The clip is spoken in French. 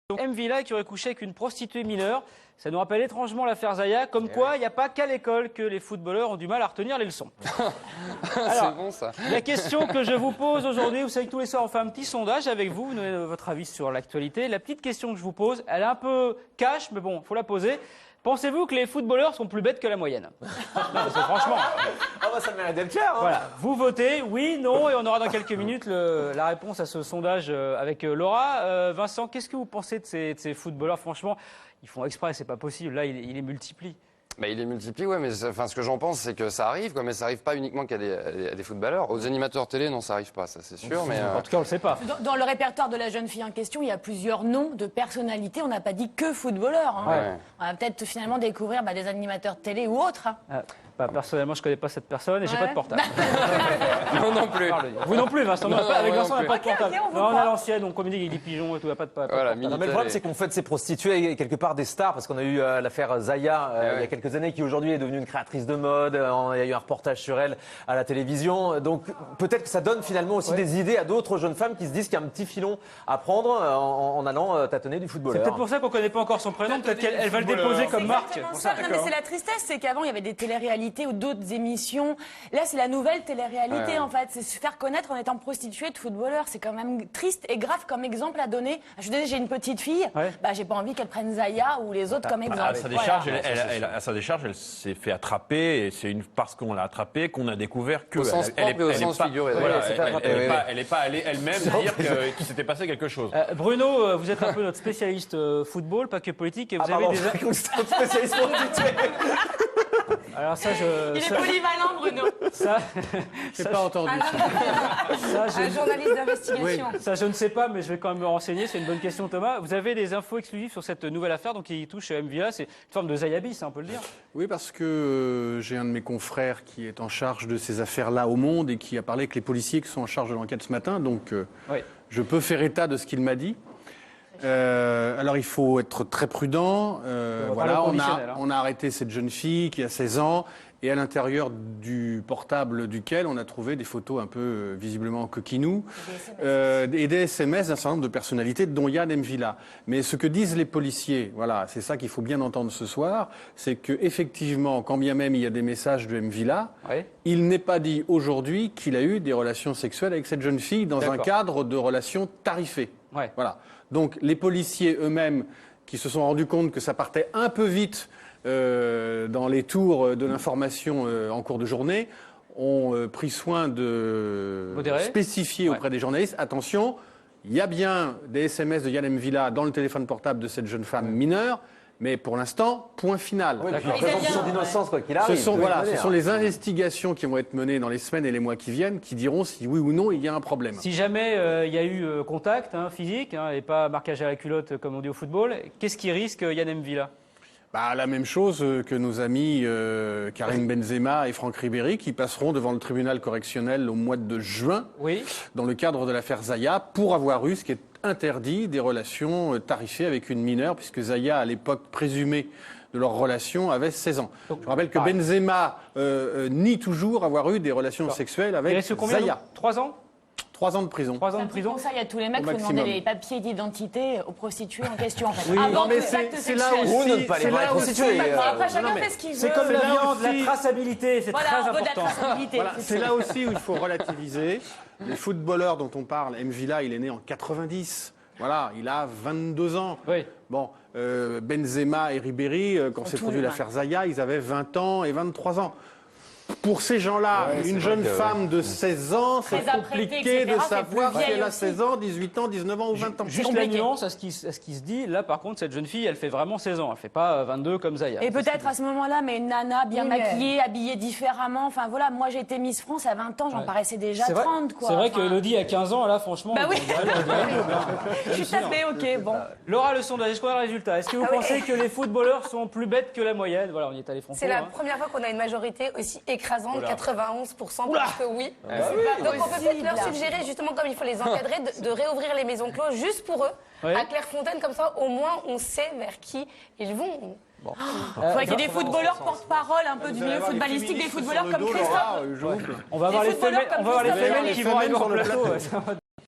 Donc, M. Villa qui aurait couché avec une prostituée mineure, ça nous rappelle étrangement l'affaire Zaya, comme quoi il n'y a pas qu'à l'école que les footballeurs ont du mal à retenir les leçons. C'est bon ça. La question que je vous pose aujourd'hui, vous savez que tous les soirs on fait un petit sondage avec vous, vous donnez votre avis sur l'actualité. La petite question que je vous pose, elle est un peu cash, mais bon, il faut la poser. Pensez-vous que les footballeurs sont plus bêtes que la moyenne? Non, parce que franchement. Ah bah ça mérite d'être clair. Hein. Voilà, vous votez, oui, non, et on aura dans quelques minutes la réponse à ce sondage avec Laura. Vincent, qu'est-ce que vous pensez de ces footballeurs? Franchement, ils font exprès, c'est pas possible. Là, il les multiplie. Bah, il est multiplié, ouais, mais enfin, ce que j'en pense, c'est que ça arrive, quoi, mais ça arrive pas uniquement qu'à des footballeurs. Aux animateurs télé, non, ça arrive pas, ça c'est sûr. Mais En tout cas, on le sait pas. Dans le répertoire de la jeune fille en question, il y a plusieurs noms de personnalités. On n'a pas dit que footballeurs. Hein. Ouais. On va peut-être finalement découvrir des animateurs de télé ou autres. Hein. Personnellement, je connais pas cette personne et j'ai pas de portable. non, non plus. Vous non plus, Vincent. Non, Avec moi Vincent, on non n'a pas plus. de portable. Ok, on vous Non, on croit. a l'ancienne, on communique avec des pigeons et tout, il n'y a pas de Voilà, portable. Non, mais le problème, c'est qu'on fait de ces prostituées quelque part des stars, parce qu'on a eu l'affaire Zaya il y a quelques années, qui aujourd'hui est devenue une créatrice de mode. Il y a eu un reportage sur elle à la télévision. Donc peut-être que ça donne finalement aussi des idées à d'autres jeunes femmes qui se disent qu'il y a un petit filon à prendre en allant tâtonner du C'est footballeur. peut-être pour ça qu'on connaît pas encore son prénom. Peut-être qu'elle va le déposer comme marque. Exactement Pour ça. ça. Non, mais c'est la tristesse, c'est qu'avant il y avait des téléréalités ou d'autres émissions. Là, c'est la nouvelle télé-réalité Ouais. en fait. C'est se faire connaître en étant prostituée de footballeur. C'est quand même triste et grave comme exemple à donner. Je suis désolée, j'ai une petite fille. Ouais. Bah, j'ai pas envie qu'elle prenne Zaya ou les autres comme exemple. À sa décharge, Voilà. à sa décharge, elle s'est fait attraper et c'est parce qu'on l'a attrapée qu'on a découvert que Au sens propre et au sens figuré. Voilà, Ouais, elle n'est pas allée elle-même dire qu'il s'était passé quelque chose. Bruno, vous êtes un peu notre spécialiste football, pas que politique, et vous avez des. spécialiste prostituée. Alors ça, Il est polyvalent, Bruno. ça, J'ai pas entendu. Un journaliste d'investigation. ça, je ne sais pas, mais je vais quand même me renseigner. C'est une bonne question, Thomas. Vous avez des infos exclusives sur cette nouvelle affaire, donc qui touche M. Villa. C'est une forme de Zayabis, on peut le dire. Oui, parce que j'ai un de mes confrères qui est en charge de ces affaires-là au Monde et qui a parlé avec les policiers qui sont en charge de l'enquête ce matin. Donc, Oui. je peux faire état de ce qu'il m'a dit. Alors, il faut être très prudent. Voilà, conditionnel, hein. on a arrêté cette jeune fille qui a 16 ans et à l'intérieur du portable duquel on a trouvé des photos un peu visiblement coquinous et des SMS d'un certain nombre de personnalités, dont Yann M. Villa. Mais ce que disent les policiers, voilà, c'est ça qu'il faut bien entendre ce soir, c'est que effectivement, quand bien même il y a des messages de M. Villa, Oui. il n'est pas dit aujourd'hui qu'il a eu des relations sexuelles avec cette jeune fille dans un D'accord. cadre de relations tarifées. Ouais. Voilà. Donc les policiers eux-mêmes qui se sont rendus compte que ça partait un peu vite dans les tours de l'information en cours de journée, ont pris soin de Modérer. spécifier Ouais. auprès des journalistes, attention, il y a bien des SMS de Yann M. Villa dans le téléphone portable de cette jeune femme mineure, mais pour l'instant, point final. Oui, puis D'accord. la présomption d'innocence, quoi qu'il Ce arrive. sont, de toute ce sont manière. les investigations qui vont être menées dans les semaines et les mois qui viennent qui diront si oui ou non il y a un problème. Si jamais il y a eu contact physique et pas marquage à la culotte comme on dit au football, qu'est-ce qui risque Yann M. Villa? Bah, la même chose que nos amis Karim Benzema et Franck Ribéry qui passeront devant le tribunal correctionnel au mois de juin Oui. dans le cadre de l'affaire Zaya pour avoir eu ce qui est interdit des relations tarifées avec une mineure puisque Zaya à l'époque présumée de leur relation avait 16 ans. Donc, Je rappelle que pareil. Benzema nie toujours avoir eu des relations sexuelles Il avec reste combien? Zaya. 3 ans? 3 ans de prison. 3 ans de C'est prison? pour ça, il y a tous les mecs, Au il faut maximum. demander les papiers d'identité aux prostituées en question. En fait. Oui, Avant non, mais tout acte c'est là sexuel. aussi- Ou ne pas les c'est voir là prostituées. aussi- Après, chacun non, mais fait ce qu'il veut. C'est comme la là viande, aussi- la traçabilité, c'est Voilà, très on veut de la important. traçabilité. Voilà, c'est là aussi où il faut relativiser. Les footballeurs dont on parle, M. Villa, il est né en 90. Voilà, il a 22 ans. Oui. Bon, Benzema et Ribéry, quand s'est produit l'affaire Zaya, ils avaient 20 ans et 23 ans. Pour ces gens-là, Ouais, une c'est jeune vrai que- femme de 16 ans, c'est Très apprêtée, compliqué etc., de c'est savoir plus si elle vieille a aussi. 16 ans, 18 ans, 19 ans ou 20 ans. Juste la compliqué. nuance à ce qui se dit, là par contre, cette jeune fille, elle fait vraiment 16 ans, elle fait pas 22 comme Zaya. Et peut-être à ce moment-là, mais une nana bien Oui, mais- maquillée, habillée différemment. Enfin voilà, moi j'ai été Miss France à 20 ans, j'en Ouais. paraissais déjà C'est vrai, 30 quoi. c'est vrai Enfin, que Elodie à 15 ans, là franchement. Bah oui. on dirait le double, hein. je suis tapée, ok, bon. Laura, le sondage, est-ce qu'on a le résultat? Est-ce que vous pensez que les footballeurs sont plus bêtes que la moyenne? Voilà, on y est allé franco. C'est la hein. première fois qu'on a une majorité aussi écrasante, Oula. 91%, parce que oui. Donc on peut peut-être leur suggérer, justement comme il faut les encadrer, de réouvrir les maisons closes juste pour eux, Oui. à Clairefontaine, comme ça au moins on sait vers qui ils vont. Il faudrait qu'il y ait des footballeurs porte-parole un peu du milieu footballistique, des footballeurs comme Christophe. On va avoir Des les footballeurs femelles, comme on va avoir les Christophe femelles Lévy. qui vont arriver Les en femelles sur le plateau. ouais.